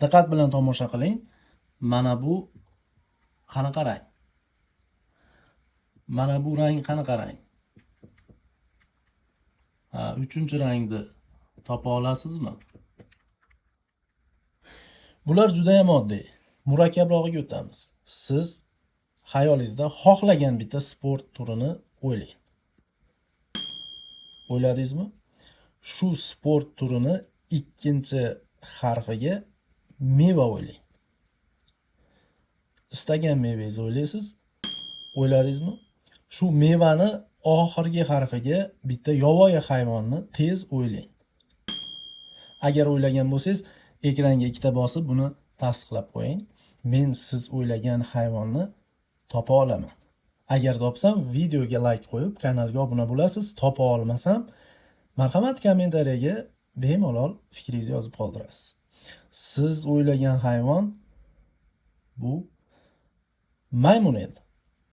Diqqat bilan tomosha qiling. Mana bu qanaqa rang? Mana bu rang qanaqa rang? Uchinchi rangni topa olasizmi? Bular juda ham oddiy. Murakkabrog'iga o'tamiz. Siz xayolingizda xohlagan bitta sport turini o'ylang. O'yladingizmi? Shu sport turini ikkinchi harfiga meva o'ylang. Istagan mevangizni o'ylaysiz. O'yladingizmi? Shu mevani oxirgi harfiga bitta yovvoyi hayvonni tez o'ylang. Agar o'ylagan bo'lsangiz, ekranga ikkita bosib buni tasdiqlab qo'ying. Men siz o'ylagan hayvonni topa olaman. Agar topsam, videoga like qo'yib, kanalga obuna bo'lasiz. Topa olmasam, marhamat kommentariyaga bemalol fikringizni yozib qoldirasiz. Siz o'ylagan hayvon bu maymun edi.